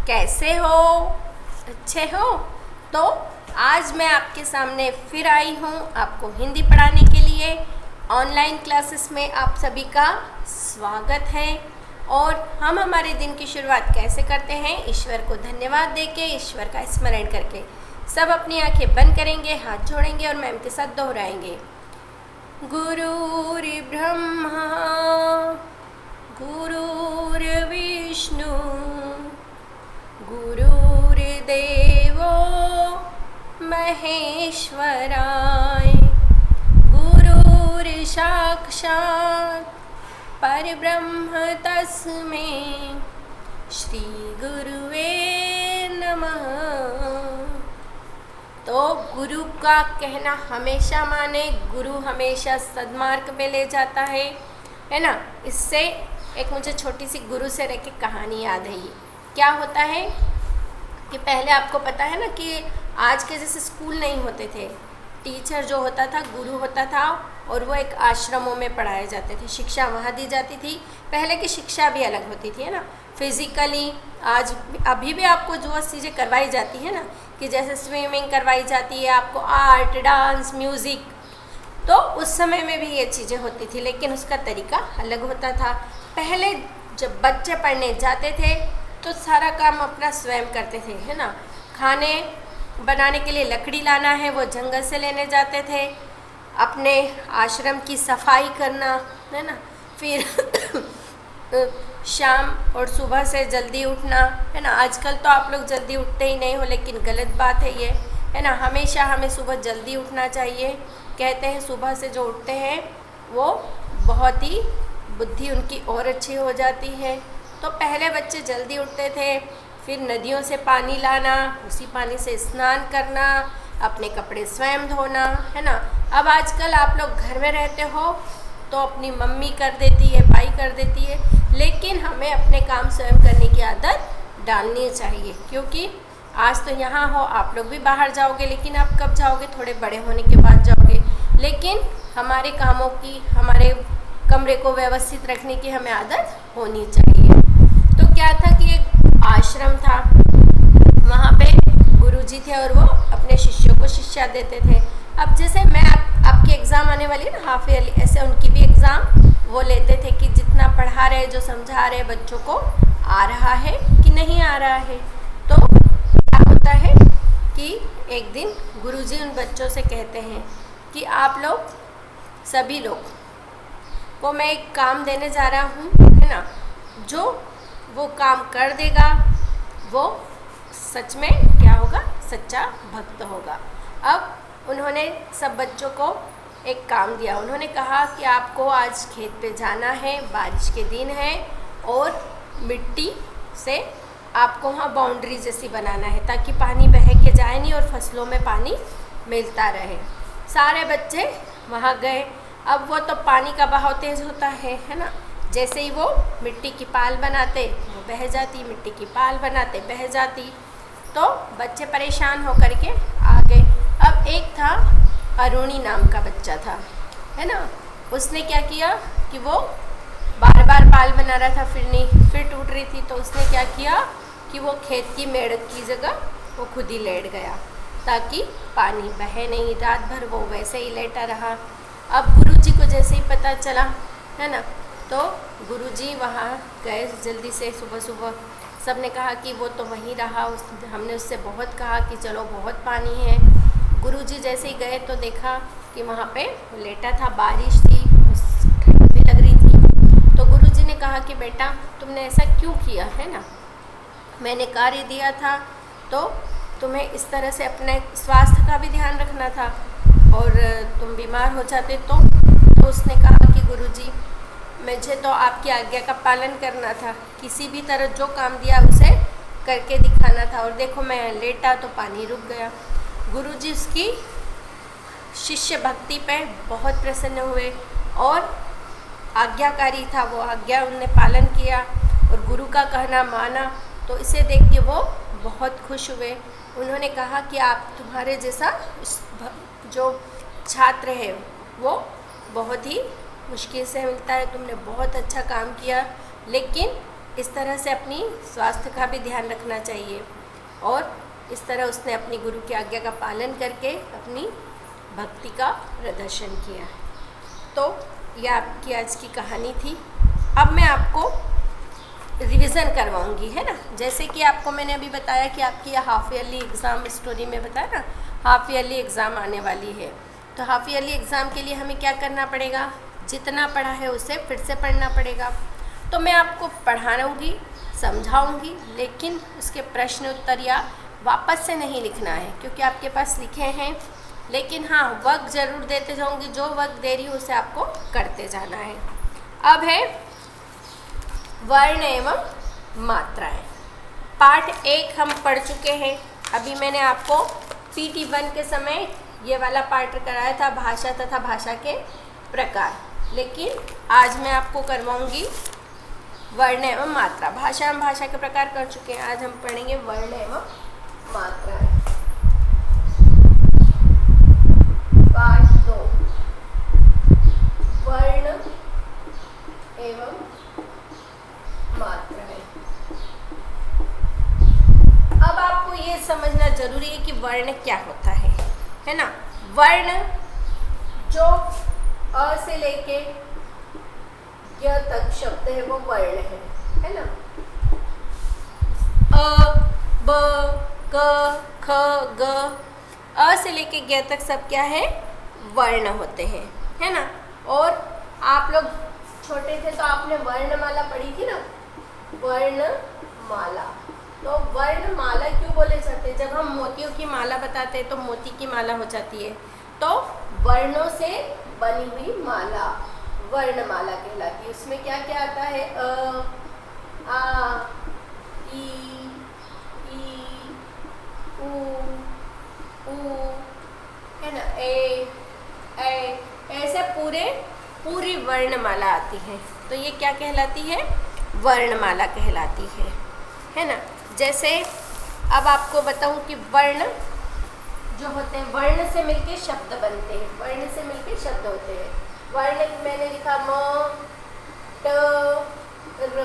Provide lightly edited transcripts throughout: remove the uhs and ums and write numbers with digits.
कैसे हो? अच्छे हो? तो आज मैं आपके सामने फिर आई हूँ आपको हिंदी पढ़ाने के लिए। ऑनलाइन क्लासेस में आप सभी का स्वागत है। और हम हमारे दिन की शुरुआत कैसे करते हैं? ईश्वर को धन्यवाद देके, ईश्वर का स्मरण करके। सब अपनी आंखें बंद करेंगे, हाथ जोड़ेंगे और मैम के साथ दोहराएंगे। गुरुर्ब्रह्मा गुरुर्विष्णु गुरुर्देवो महेश्वराय गुरुर्साक्षात् परब्रह्म तस्मै श्री गुरुवे नमः। तो गुरु का कहना हमेशा माने, गुरु हमेशा सद्मार्ग में ले जाता है ना। इससे एक मुझे छोटी सी गुरु से रह के कहानी याद है। क्या होता है कि पहले आपको पता है ना कि आज के जैसे स्कूल नहीं होते थे। टीचर जो होता था गुरु होता था और वो एक आश्रमों में पढ़ाए जाते थे, शिक्षा वहाँ दी जाती थी। पहले की शिक्षा भी अलग होती थी, है ना। फिज़िकली आज अभी भी आपको जो चीज़ें करवाई जाती है ना, कि जैसे स्विमिंग करवाई जाती है आपको, आर्ट, डांस, म्यूज़िक, तो उस समय में भी ये चीज़ें होती थी, लेकिन उसका तरीका अलग होता था। पहले जब बच्चे पढ़ने जाते थे तो सारा काम अपना स्वयं करते थे, है ना। खाने बनाने के लिए लकड़ी लाना है, वो जंगल से लेने जाते थे। अपने आश्रम की सफाई करना, है ना। फिर शाम और सुबह से जल्दी उठना, है ना। आजकल तो आप लोग जल्दी उठते ही नहीं हो, लेकिन गलत बात है ये, है ना। हमेशा हमें सुबह जल्दी उठना चाहिए। कहते हैं सुबह से जो उठते हैं वो बहुत ही बुद्धि उनकी और अच्छी हो जाती है। तो पहले बच्चे जल्दी उठते थे, फिर नदियों से पानी लाना, उसी पानी से स्नान करना, अपने कपड़े स्वयं धोना, है ना। अब आजकल आप लोग घर में रहते हो तो अपनी मम्मी कर देती है, भाई कर देती है, लेकिन हमें अपने काम स्वयं करने की आदत डालनी चाहिए। क्योंकि आज तो यहाँ हो, आप लोग भी बाहर जाओगे, लेकिन आप कब जाओगे? थोड़े बड़े होने के बाद जाओगे। लेकिन हमारे कामों की, हमारे कमरे को व्यवस्थित रखने की हमें आदत होनी चाहिए। तो क्या था कि एक आश्रम था, वहाँ पे गुरुजी थे और वो अपने शिष्यों को शिक्षा देते थे। अब जैसे मैं आपकी एग्ज़ाम आने वाली है ना, हाफ ईयरली, ऐसे उनकी भी एग्ज़ाम वो लेते थे कि जितना पढ़ा रहे, जो समझा रहे बच्चों को आ रहा है कि नहीं आ रहा है। तो क्या होता है कि एक दिन गुरुजी उन बच्चों से कहते हैं कि आप लोग सभी लोग को मैं एक काम देने जा रहा हूँ, है ना। जो वो काम कर देगा वो सच में क्या होगा? सच्चा भक्त होगा। अब उन्होंने सब बच्चों को एक काम दिया। उन्होंने कहा कि आपको आज खेत पे जाना है, बारिश के दिन है, और मिट्टी से आपको वहाँ बाउंड्री जैसी बनाना है ताकि पानी बह के जाए नहीं और फसलों में पानी मिलता रहे। सारे बच्चे वहाँ गए। अब वो तो पानी का बहाव तेज़ होता है ना। जैसे ही वो मिट्टी की पाल बनाते वो बह जाती, मिट्टी की पाल बनाते बह जाती। तो बच्चे परेशान होकर के आ गए। अब एक था अरुणी नाम का बच्चा था, है ना। उसने क्या किया कि वो बार बार पाल बना रहा था, फिर टूट रही थी। तो उसने क्या किया कि वो खेत की मेढ़क की जगह वो खुद ही लेट गया ताकि पानी बहे नहीं। रात भर वो वैसे ही लेटा रहा। अब गुरुजी को जैसे ही पता चला, है ना, तो गुरुजी वहाँ गए जल्दी से सुबह सुबह। सब ने कहा कि वो तो वहीं रहा, हमने उससे बहुत कहा कि चलो बहुत पानी है। गुरुजी जैसे ही गए तो देखा कि वहाँ पे लेटा था, बारिश थी, ठंड भी लग रही थी। तो गुरुजी ने कहा कि बेटा तुमने ऐसा क्यों किया, है ना। मैंने कार्य दिया था तो तुम्हें इस तरह से अपने स्वास्थ्य का भी ध्यान रखना था, और तुम बीमार हो जाते तो उसने कहा कि गुरुजी मुझे तो आपकी आज्ञा का पालन करना था, किसी भी तरह जो काम दिया उसे करके दिखाना था, और देखो मैं लेटा तो पानी रुक गया। गुरुजी उसकी शिष्य भक्ति पे बहुत प्रसन्न हुए और आज्ञाकारी था, वो आज्ञा उनने पालन किया और गुरु का कहना माना। तो इसे देख के वो बहुत खुश हुए। उन्होंने कहा कि आप तुम्हारे जैसा जो छात्र है वो बहुत ही मुश्किल से मिलता है, तुमने बहुत अच्छा काम किया, लेकिन इस तरह से अपनी स्वास्थ्य का भी ध्यान रखना चाहिए और इस तरह उसने अपनी गुरु की आज्ञा का पालन करके अपनी भक्ति का प्रदर्शन किया। तो यह आपकी आज की कहानी थी। अब मैं आपको रिवीजन करवाऊंगी, है ना। जैसे कि आपको मैंने अभी बताया कि आपकी यह हाफ ईयरली एग्ज़ाम स्टोरी में बताया ना, हाफ ईयरली एग्ज़ाम आने वाली है। तो हाफ ईयरली एग्ज़ाम के लिए हमें क्या करना पड़ेगा, जितना पढ़ा है उसे फिर से पढ़ना पड़ेगा। तो मैं आपको पढ़ाऊँगी, समझाऊँगी, लेकिन उसके प्रश्न उत्तर या वापस से नहीं लिखना है क्योंकि आपके पास लिखे हैं, लेकिन हाँ वक्त ज़रूर देते जाऊँगी। जो वक्त दे रही हूँ उसे आपको करते जाना है। अब है वर्ण एवं मात्राएं। पार्ट 1 हम पढ़ चुके हैं। अभी मैंने आपको PT 1 के समय ये वाला पार्ट कराया था, भाषा तथा भाषा के प्रकार, लेकिन आज मैं आपको करवाऊँगी वर्ण एवं मात्रा। भाषा एवं भाषा के प्रकार कर चुके हैं, आज हम पढ़ेंगे वर्ण एवं मात्रा। पार्ट 2 वर्ण एवं मात्राएं। अब आपको ये समझना जरूरी है कि वर्ण क्या होता है ना। वर्ण जो अ से लेके य तक शब्द है वो वर्ण है ना। अ, ब, क, ख, ग, अ से लेके ग तक सब क्या है, वर्ण होते हैं, है ना। और आप लोग छोटे थे तो आपने वर्णमाला पढ़ी थी ना, वर्णमाला। तो वर्णमाला क्यों बोले जाते हैं, जब हम मोतियों की माला बताते हैं तो मोती की माला हो जाती है, तो वर्णों से बनी हुई माला वर्णमाला कहलाती है। उसमें क्या क्या आता है, अ, आ, ई, ऊ, है ना, ए, ऐसे पूरी वर्णमाला आती है। तो ये क्या कहलाती है, वर्णमाला कहलाती है ना। जैसे अब आपको बताऊं कि वर्ण जो होते हैं, वर्ण से मिलके शब्द बनते हैं, वर्ण से मिलके शब्द होते हैं। वर्ण मैंने लिखा म, ट, र।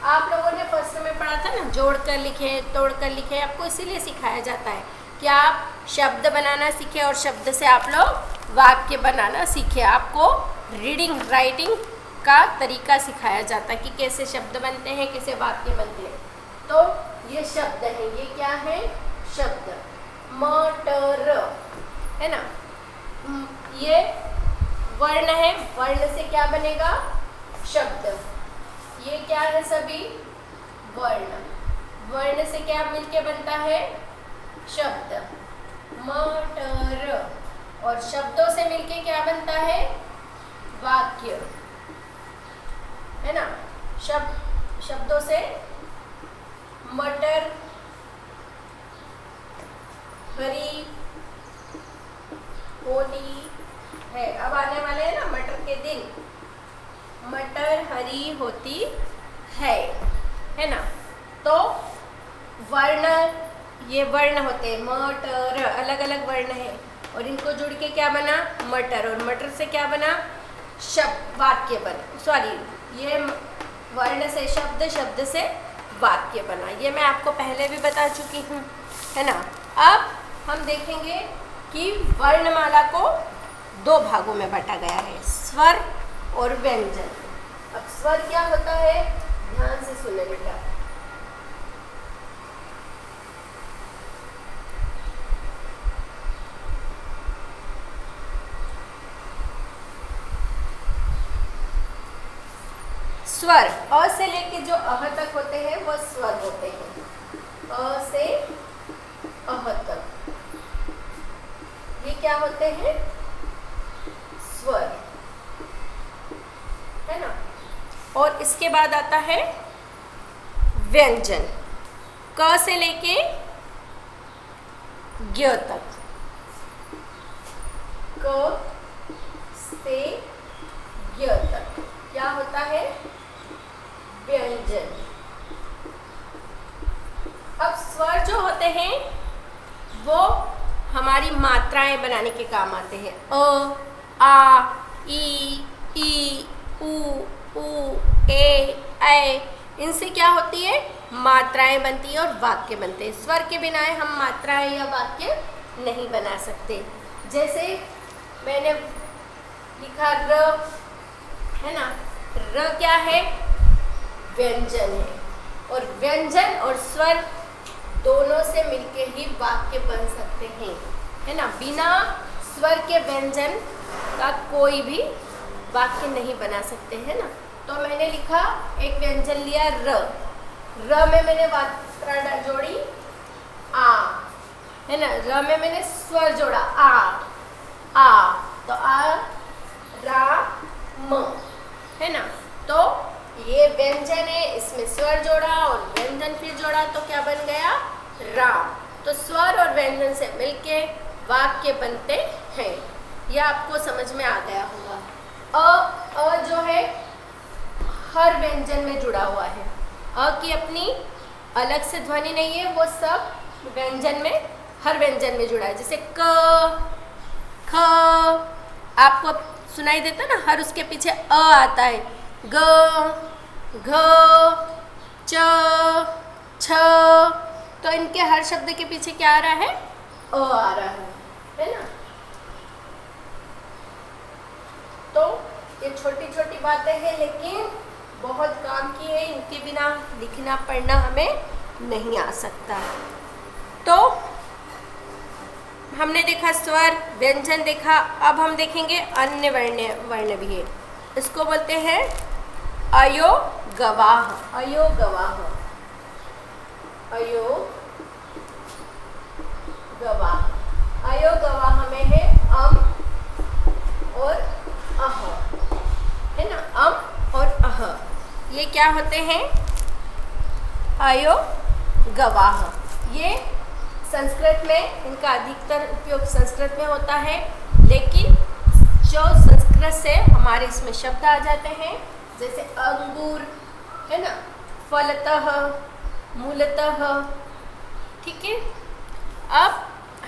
आप लोगों ने फर्स्ट में पढ़ा था ना, जोड़कर लिखे, तोड़कर लिखे। आपको इसीलिए सिखाया जाता है कि आप शब्द बनाना सीखे और शब्द से आप लोग वाक्य बनाना सीखे। आपको रीडिंग राइटिंग का तरीका सिखाया जाता है कि कैसे शब्द बनते हैं, कैसे वाक्य बनते हैं। तो ये शब्द है, ये क्या है, शब्द। मटर, है ना। ये वर्ण है, वर्ण से क्या बनेगा, शब्द। ये क्या है सभी, वर्ण। वर्ण से क्या मिलके बनता है, शब्द। मटर, और शब्दों से मिलके क्या बनता है, वाक्य, है ना। शब्दों से मटर, हरी, होली है। अब आने वाले हैं ना मटर के दिन, मटर हरी होती है ना। तो वर्ण, ये वर्ण होते हैं, मटर, अलग अलग वर्ण है और इनको जुड़ के क्या बना, मटर, और मटर से क्या बना, शब्द, वाक्य बना। सॉरी, ये वर्ण से शब्द, शब्द से वाक्य बना। ये मैं आपको पहले भी बता चुकी हूँ, है ना। अब हम देखेंगे कि वर्णमाला को 2 भागों में बांटा गया है, स्वर और व्यंजन। अब स्वर क्या होता है, ध्यान से सुनने बेटा। स्वर अ से लेके जो अह तक होते हैं वो स्वर होते हैं। अ से अह तक ये क्या होते हैं, स्वर, है ना। और इसके बाद आता है व्यंजन, क से लेके ज्ञ तक। क से ज्ञ तक क्या होता है, व्यंजन। अब स्वर जो होते हैं वो हमारी मात्राएं बनाने के काम आते हैं। अ, आ, ई, उ, ए, ऐ, इनसे क्या होती है, मात्राएं बनती है और वाक्य बनते हैं। स्वर के बिना हम मात्राएं या वाक्य नहीं बना सकते। जैसे मैंने लिखा र, है ना, र क्या है, व्यंजन है, और व्यंजन और स्वर दोनों से मिलके ही वाक्य बन सकते हैं, है ना। बिना स्वर के व्यंजन का कोई भी वाक्य नहीं बना सकते, है ना। तो मैंने लिखा, एक व्यंजन लिया र, र में मैंने मात्रा जोड़ी आ, है ना। र में मैंने स्वर जोड़ा आ, तो आ रा म, है ना। तो ये व्यंजन है, इसमें स्वर जोड़ा और व्यंजन फिर जोड़ा तो क्या बन गया, राम। तो स्वर और व्यंजन से मिलके वाक्य बनते हैं। यह आपको समझ में आ गया होगा। अ जो है हर व्यंजन में जुड़ा हुआ है। अ की अपनी अलग से ध्वनि नहीं है, वो सब व्यंजन में, हर व्यंजन में जुड़ा है। जैसे क, ख, आपको सुनाई देता ना, हर उसके पीछे अ आता है। ग, घ, च, छ, तो इनके हर शब्द के पीछे क्या आ रहा है, अ आ रहा है ना। तो ये छोटी छोटी बातें हैं, लेकिन बहुत काम की है। इनके बिना लिखना पढ़ना हमें नहीं आ सकता। तो हमने देखा स्वर, व्यंजन देखा, अब हम देखेंगे अन्य वर्ण भी है। इसको बोलते हैं अयोगवाह। अयोगवाह, अयोगवाह, अयोगवाह में है अम और अह, है ना। अम और अह ये क्या होते हैं, अयोगवाह। ये संस्कृत में, इनका अधिकतर उपयोग संस्कृत में होता है, लेकिन जो संस्कृत से हमारे इसमें शब्द आ जाते हैं, जैसे अंगूर, है ना, फलतः, मूलतः, ठीक है। अब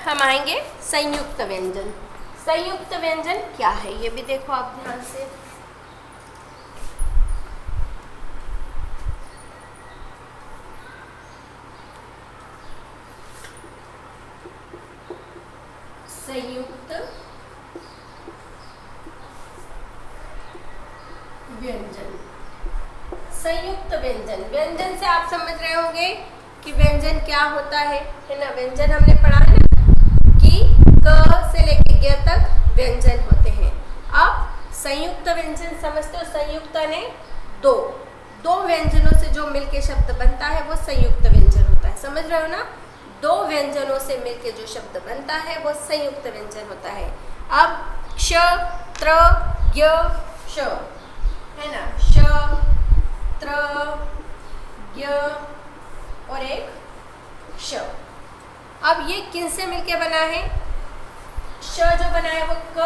हम आएंगे संयुक्त व्यंजन। संयुक्त व्यंजन क्या है ये भी देखो आप ध्यान से। संयुक्त व्यंजन, संयुक्त व्यंजन। व्यंजन से आप समझ रहे होंगे कि व्यंजन क्या होता है ना। व्यंजन हमने पढ़ा है ना कि क से लेके ग तक व्यंजन होते हैं। अब संयुक्त व्यंजन समझते हो, संयुक्त ने दो व्यंजनों से जो मिलके शब्द बनता है वो संयुक्त व्यंजन होता है। समझ रहे हो ना, दो व्यंजनों से मिलके जो शब्द बनता है वो संयुक्त व्यंजन होता है। अब क्ष, त्र, य, श, है ना, श, त्र, य और एक श। अब ये किन से मिलके बना है, श जो बना है वो क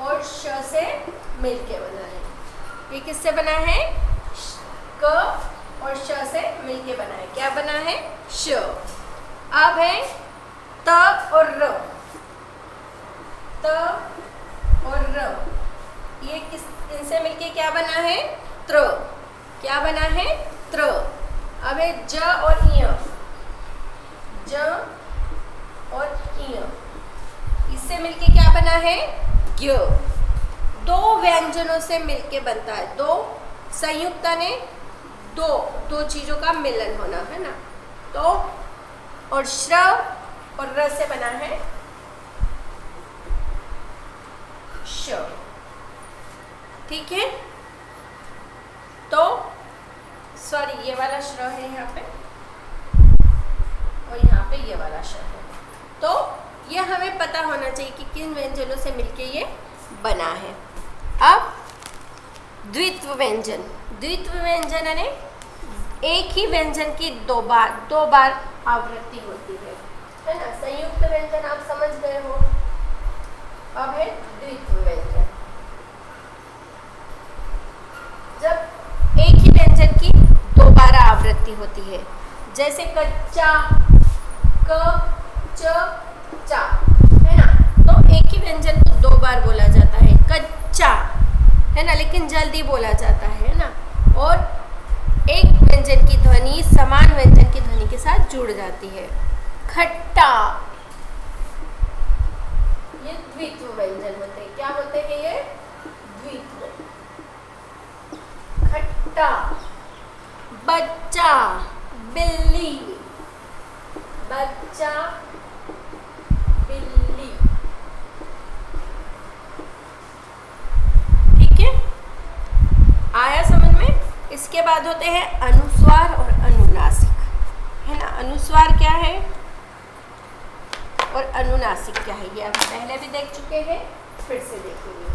और श से मिलके बना है। ये किससे बना है, क और श से मिलके बना है। क्या बना है, श। अब है त और र, त और र, ये किस, इनसे मिलके क्या बना है, त्र। क्या बना है, त्र। अब है ज और य, ज और य, इससे मिलके क्या बना है, ज्ञ। दो व्यंजनों से मिलके बनता है, दो संयुक्त ने दो चीजों का मिलन होना, है ना। तो और श्र और र से बना है श, ठीक है। तो सॉरी, ये वाला श्र है यहाँ पे और यहाँ पे ये वाला श है। तो ये हमें पता होना चाहिए कि किन व्यंजनों से मिलके ये बना है। अब द्वित्व व्यंजन। द्वित्व व्यंजन यानी एक ही व्यंजन की दो बार आवृत्ति होती है ना। संयुक्त व्यंजन आप समझ गए हो। अब है द्वित्व व्यंजन, जब एक ही व्यंजन की दो बार आवृत्ति होती है। जैसे कच्चा, क, च, चा, है ना। तो एक ही व्यंजन को दो बार बोला जाता है, कच्चा, है ना, लेकिन जल्दी बोला जाता है ना। और जुड़ जाती है। खट्टा, ये द्वित्व व्यंजन होते हैं। क्या होते हैं ये? द्वित्व। खट्टा। बच्चा, बिल्ली, बच्चा, बिल्ली। ठीक है, आया समझ में? इसके बाद होते हैं अनुस्वार और अनुनासिक, है ना। अनुस्वार क्या है और अनुनासिक क्या है, ये आप पहले भी देख चुके हैं, फिर से देखेंगे।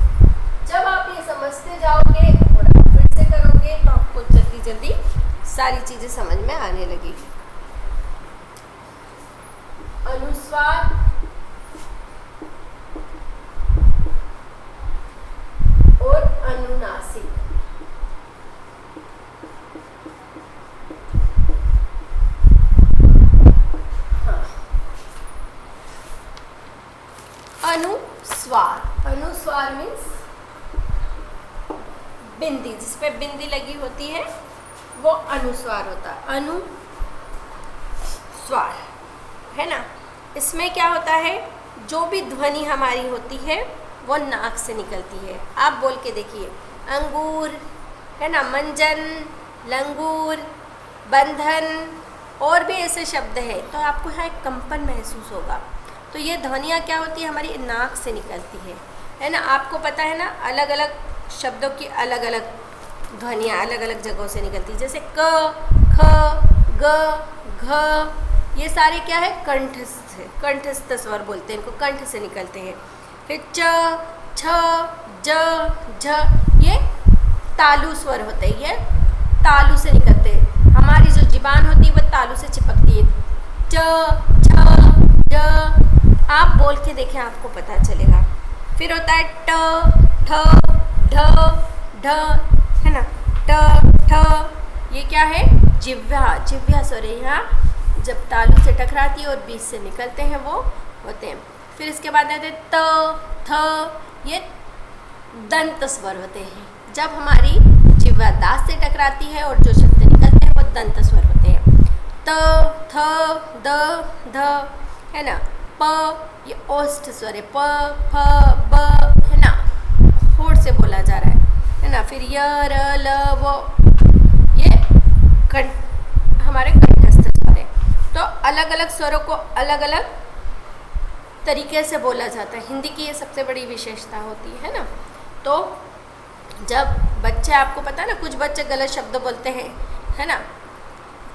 जब आप ये समझते जाओगे और आप फिर से करोगे तो आपको जल्दी जल्दी सारी चीजें समझ में आने लगेगी। अनुस्वार और अनुनासिक। हाँ, अनुस्वार, अनुस्वार मीन्स बिंदी, जिसपे बिंदी लगी होती है वो अनुस्वार होता है। अनुस्वार, है ना। इसमें क्या होता है, जो भी ध्वनि हमारी होती है वो नाक से निकलती है। आप बोल के देखिए, अंगूर, है ना, मंजन, लंगूर, बंधन, और भी ऐसे शब्द है, तो आपको यहाँ एक कंपन महसूस होगा। तो ये ध्वनियाँ क्या होती है, हमारी नाक से निकलती है ना। आपको पता है ना, अलग अलग शब्दों की अलग अलग ध्वनियाँ अलग अलग जगहों से निकलती है। जैसे क, ख, ग, घ, ये सारे क्या है, कंठस्थ है, कंठस्थ स्वर बोलते हैं इनको, कंठ से निकलते हैं। फिर च, छ, ज, झ, ये तालु स्वर होते हैं, ये तालु से निकलते हैं। हमारी जो जीभान होती है वो तालु से चिपकती है। च, छ, ज, आप बोल के देखें, आपको पता चलेगा। फिर होता है ट, ठ, ढ, ढ, है ना, ट, ठ, ये क्या है, जिह्वा, जिह्वा स्वर है। यहाँ जब तालु से टकराती है और बीच से निकलते हैं वो होते हैं। फिर इसके बाद आते हैं त, थ, ये दंत स्वर होते हैं। जब हमारी जिह्वा दांत से टकराती है और जो शब्द निकलते हैं वो दंत स्वर होते हैं। त, थ, द, ध, है ना। प, ये ओष्ठ स्वर है, प, फ, ब, है ना, होठ से बोला जा रहा है ना। फिर य, र, ल, वो, ये हमारे कंठस्थ स्वर है। तो अलग अलग स्वरों को अलग अलग तरीके से बोला जाता है। हिंदी की ये सबसे बड़ी विशेषता होती है ना। तो जब बच्चे, आपको पता है ना, कुछ बच्चे गलत शब्द बोलते हैं, है ना,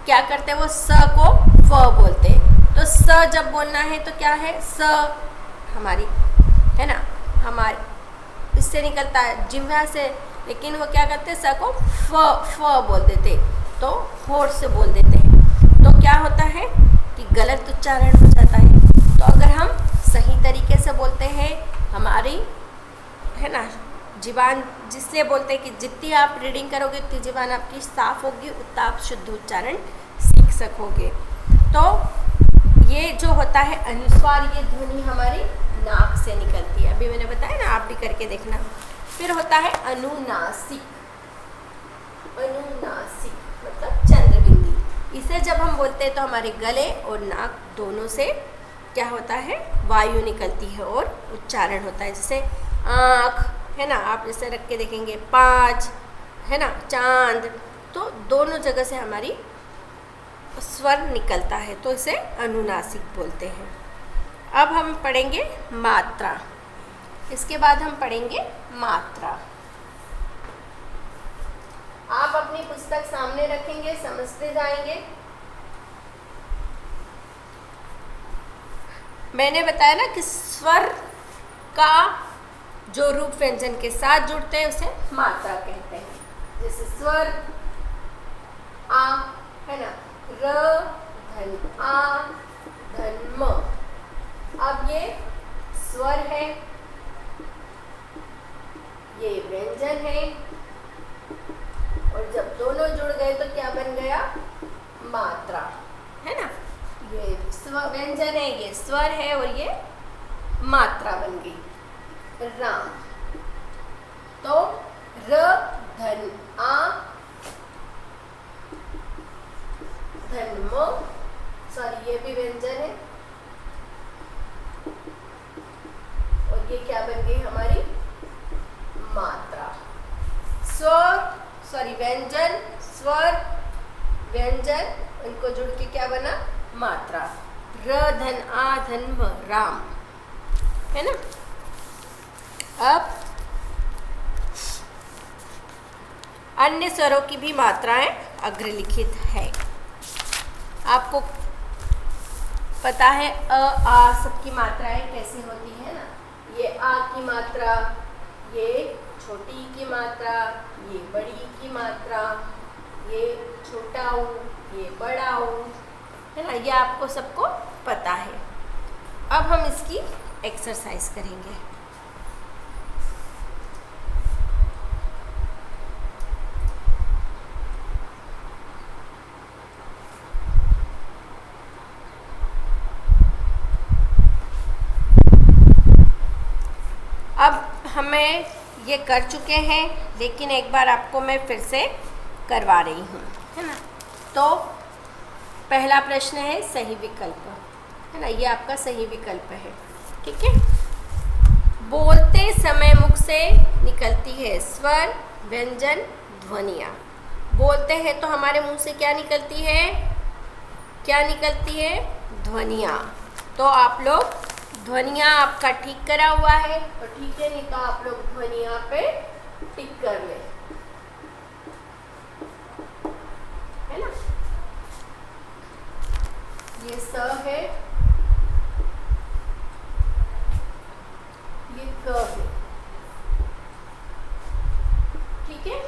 क्या करते हैं, वो स को फ बोलते हैं। तो स जब बोलना है तो क्या है, स हमारी, है ना, हमारे इससे निकलता है जिह्वा से, लेकिन वो क्या करते हैं, स को फ बोल देते, तो होठ से बोल देते हैं। तो क्या होता है कि गलत उच्चारण हो जाता है। तो अगर हम सही तरीके से बोलते हैं, हमारी, है ना, जीवान, जिसलिए बोलते हैं कि जितनी आप रीडिंग करोगे उतनी जीवान आपकी साफ होगी, उतना आप शुद्ध उच्चारण सीख सकोगे। तो ये जो होता है अनुस्वार, ये ध्वनि हमारी नाक से निकलती है। अभी मैंने बताया ना, आप भी करके देखना। फिर होता है अनुनासिक, अनुनासिक मतलब चंद्रबिंदी। इसे जब हम बोलते हैं तो हमारे गले और नाक दोनों से क्या होता है, वायु निकलती है और उच्चारण होता है। जैसे आँख, है ना, आप जैसे रख के देखेंगे, 5, है ना, चांद, तो दोनों जगह से हमारी स्वर निकलता है, तो इसे अनुनासिक बोलते हैं। अब हम पढ़ेंगे मात्रा। इसके बाद हम पढ़ेंगे मात्रा। आप अपनी पुस्तक सामने रखेंगे, समझते जाएंगे। मैंने बताया ना कि स्वर का जो रूप व्यंजन के साथ जुड़ते हैं उसे मात्रा कहते हैं। जैसे स्वर आ, है ना, र, धन आ, धन म। अब ये स्वर है, ये व्यंजन है, और जब दोनों जुड़ गए तो क्या बन गया, मात्रा, है ना। ये व्यंजन है, ये स्वर है, और ये मात्रा बन गई राम। तो र, धन आ, धन म, सॉरी ये भी व्यंजन है और ये क्या बन गई हमारी मात्रा। स्वर सॉरी व्यंजन, स्वर, व्यंजन, इनको जुड़ के क्या बना मात्रा। र धन आ धन म राम, है ना। अब अन्य स्वरों की भी मात्राएं अग्रलिखित है। आपको पता है अ आ सबकी मात्राएं कैसी होती है ना। ये आ की मात्रा, ये छोटी की मात्रा, ये बड़ी की मात्रा, ये छोटा ऊ, ये बड़ा ऊ, है ना। ये आपको सबको पता है। अब हम इसकी एक्सरसाइज करेंगे। अब हमें ये कर चुके हैं, लेकिन एक बार आपको मैं फिर से करवा रही हूँ, है ना। तो पहला प्रश्न है सही विकल्प, है ना। ये आपका सही विकल्प है, ठीक है। बोलते समय मुख से निकलती है स्वर, व्यंजन, ध्वनियाँ। बोलते हैं तो हमारे मुंह से क्या निकलती है, क्या निकलती है, ध्वनियाँ। तो आप लोग ध्वनियाँ आपका ठीक करा हुआ है, और ठीक है, नहीं तो आप लोग ध्वनियाँ पे टिक कर लें, है ना। ये स है, ये क है, ठीक है।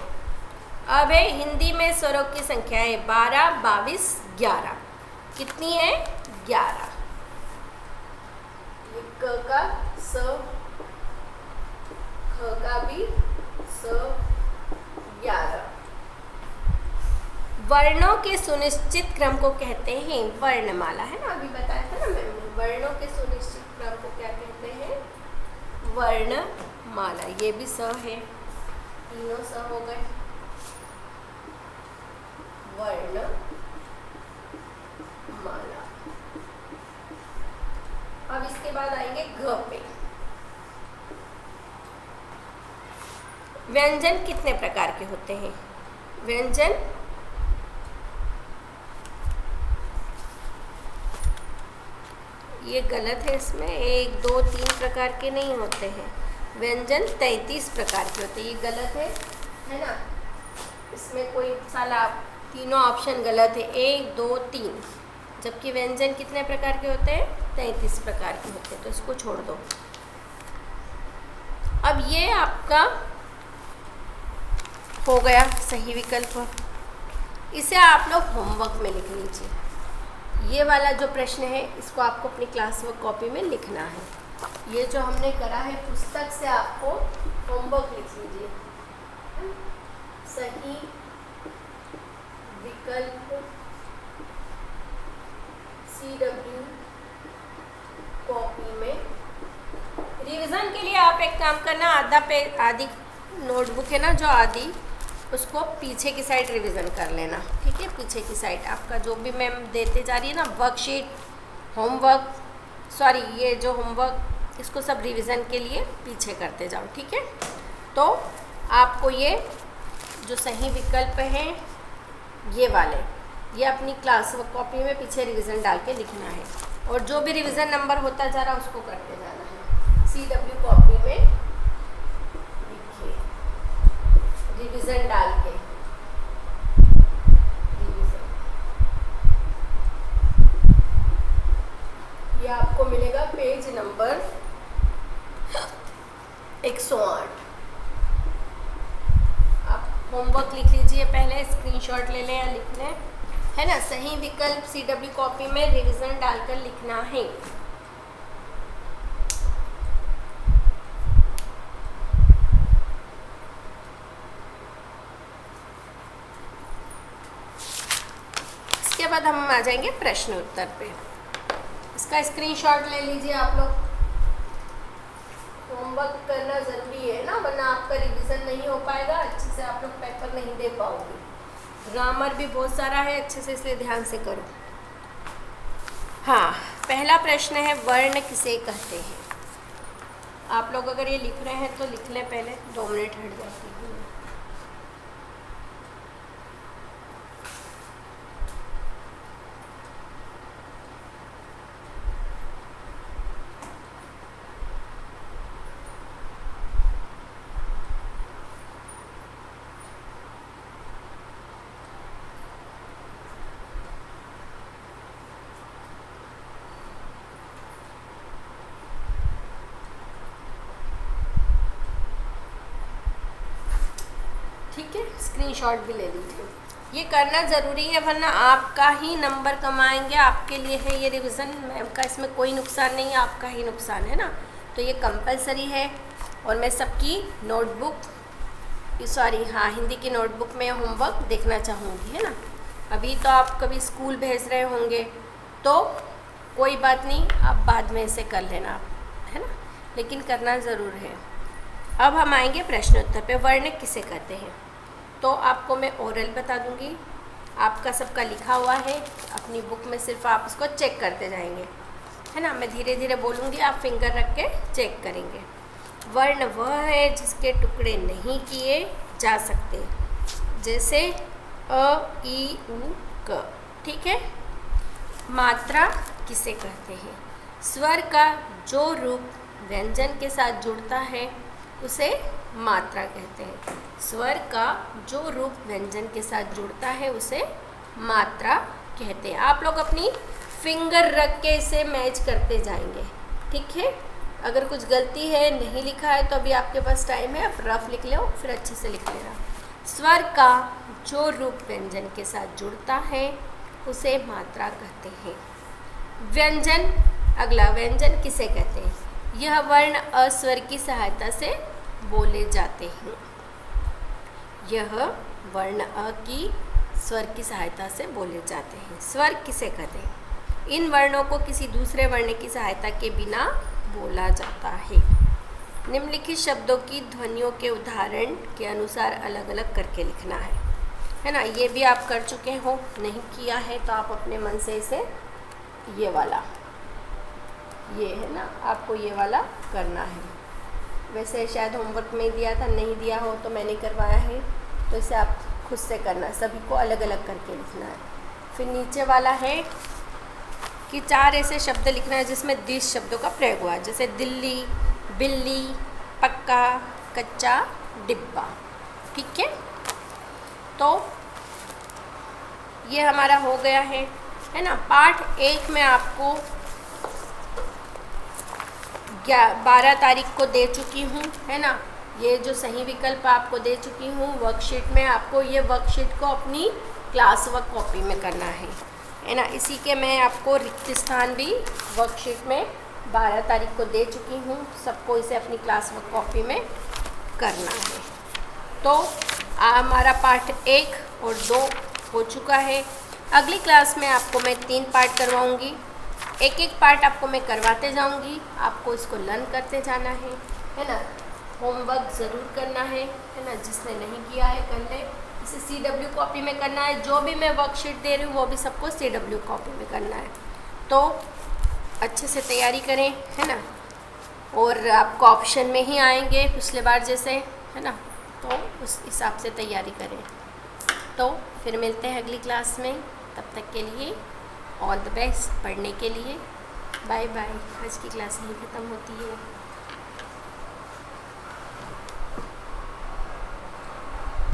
अब है हिंदी में स्वरों की संख्या है 12, 22, 11। कितनी है, 11। ये क का स, ख का भी स, 11। वर्णों के सुनिश्चित क्रम को कहते हैं वर्णमाला, है ना। अभी बताया था ना मैंने, वर्णों के सुनिश्चित क्रम को क्या कहते हैं, वर्णमाला। ये भी स है, तीनों स हो गए, वर्णमाला। अब इसके बाद आएंगे घ पे। व्यंजन कितने प्रकार के होते हैं, व्यंजन ये गलत है, इसमें 1, 2, 3 प्रकार के नहीं होते हैं। व्यंजन 33 प्रकार के होते हैं, ये गलत है ना। इसमें कोई साला तीनों ऑप्शन गलत है, 1, 2, 3। जबकि व्यंजन कितने प्रकार के होते हैं, 33 प्रकार के होते हैं, तो इसको छोड़ दो। अब ये आपका हो गया सही विकल्प। इसे आप लोग होमवर्क में लिख लीजिए। ये वाला जो प्रश्न है, इसको आपको अपनी क्लास वर्क कॉपी में लिखना है। ये जो हमने करा है पुस्तक से, आपको होमवर्क लिख लीजिए। सही विकल्प CW कॉपी में। रिवीजन के लिए आप एक काम करना, आधी नोटबुक है ना जो आधी, उसको पीछे की साइड रिवीजन कर लेना, ठीक है। पीछे की साइड आपका जो भी मैम देते जा रही है ना, वर्कशीट, होमवर्क, सॉरी ये जो होमवर्क, इसको सब रिवीजन के लिए पीछे करते जाओ, ठीक है। तो आपको ये जो सही विकल्प हैं ये वाले, ये अपनी क्लास वर्क कॉपी में पीछे रिवीजन डाल के लिखना है, और जो भी रिवीजन नंबर होता जा रहा उसको करते जाना है। CW कॉपी में लिखिए, रिवीजन डाल के, रिवीजन। ये आपको मिलेगा पेज नंबर 108। आप होमवर्क लिख लीजिए, पहले स्क्रीनशॉट ले लें या लिख लें, है ना। सही विकल्प CW कॉपी में रिवीजन डालकर लिखना है। इसके बाद हम आ जाएंगे प्रश्न उत्तर पे। इसका स्क्रीनशॉट ले लीजिए आप लोग। होमवर्क करना ज़रूरी है ना, वरना आपका रिवीजन नहीं हो पाएगा, अच्छे से आप लोग पेपर नहीं दे पाओगे। ग्रामर भी बहुत सारा है अच्छे से, इसलिए ध्यान से करो। हाँ, पहला प्रश्न है वर्ण किसे कहते हैं। आप लोग अगर ये लिख रहे हैं तो लिख लें, पहले 2 मिनट हट जाती है। ठीक है, स्क्रीनशॉट भी ले लीजिए। ये करना ज़रूरी है वरना आपका ही नंबर कमाएंगे, आपके लिए है ये रिवीजन। मैम का इसमें कोई नुकसान नहीं है, आपका ही नुकसान है ना। तो ये कंपलसरी है और मैं सबकी नोटबुक, सॉरी हाँ, हिंदी की नोटबुक में होमवर्क देखना चाहूँगी, है ना। अभी तो आप कभी स्कूल भेज रहे होंगे तो कोई बात नहीं, आप बाद में इसे कर लेना, है ना, लेकिन करना ज़रूर है। अब हम आएंगे प्रश्नोत्तर पे। वर्ण किसे कहते हैं, तो आपको मैं ओरल बता दूंगी, आपका सबका लिखा हुआ है अपनी बुक में, सिर्फ आप उसको चेक करते जाएंगे, है ना। मैं धीरे धीरे बोलूँगी, आप फिंगर रख के चेक करेंगे। वर्ण वह है जिसके टुकड़े नहीं किए जा सकते, जैसे अ, ई, उ, क, ठीक है। मात्रा किसे कहते हैं, स्वर का जो रूप व्यंजन के साथ जुड़ता है उसे मात्रा कहते हैं। स्वर का जो रूप व्यंजन के साथ जुड़ता है उसे मात्रा कहते हैं। आप लोग अपनी फिंगर रख के इसे मैच करते जाएंगे, ठीक है। अगर कुछ गलती है, नहीं लिखा है, तो अभी आपके पास टाइम है, आप रफ लिख लो, फिर अच्छे से लिख लेना। स्वर का जो रूप व्यंजन के साथ जुड़ता है उसे मात्रा कहते हैं। व्यंजन, अगला, व्यंजन किसे कहते हैं, यह वर्ण अस्वर की सहायता से बोले जाते हैं। यह वर्ण अ की स्वर की सहायता से बोले जाते हैं। स्वर किसे कहते हैं, इन वर्णों को किसी दूसरे वर्ण की सहायता के बिना बोला जाता है। निम्नलिखित शब्दों की ध्वनियों के उदाहरण के अनुसार अलग अलग करके लिखना है ना। ये भी आप कर चुके हो, नहीं किया है तो आप अपने मन से इसे, ये वाला, ये है ना, आपको ये वाला करना है। वैसे शायद होमवर्क में दिया था, नहीं दिया हो तो मैंने करवाया है, तो इसे आप खुद से करना, सभी को अलग अलग करके लिखना है। फिर नीचे वाला है कि 4 ऐसे शब्द लिखना है जिसमें दिस शब्दों का प्रयोग हुआ है, जैसे दिल्ली, बिल्ली, पक्का, कच्चा, डिब्बा, ठीक है। तो ये हमारा हो गया है ना। पाठ 1 में आपको 12 तारीख को दे चुकी हूँ, है ना। ये जो सही विकल्प आपको दे चुकी हूँ वर्कशीट में, आपको ये वर्कशीट को अपनी क्लास वर्क कॉपी में करना है ना। इसी के मैं आपको रिक्त स्थान भी वर्कशीट में 12 तारीख को दे चुकी हूँ, सबको इसे अपनी क्लास वर्क कॉपी में करना है। तो हमारा पार्ट 1 और 2 हो चुका है। अगली क्लास में आपको मैं 3 पार्ट करवाऊँगी, एक एक पार्ट आपको मैं करवाते जाऊंगी, आपको इसको लर्न करते जाना है ना। होमवर्क ज़रूर करना है ना, जिसने नहीं किया है कर ले। इसे CW कॉपी में करना है, जो भी मैं वर्कशीट दे रही हूँ वो भी सबको CW कॉपी में करना है। तो अच्छे से तैयारी करें, है ना, और आपको ऑप्शन में ही आएंगे पिछले बार जैसे, है ना, तो उस हिसाब से तैयारी करें। तो फिर मिलते हैं अगली क्लास में, तब तक के लिए ऑल द बेस्ट पढ़ने के लिए। Bye bye. आज की क्लास यहीं ख़त्म होती है।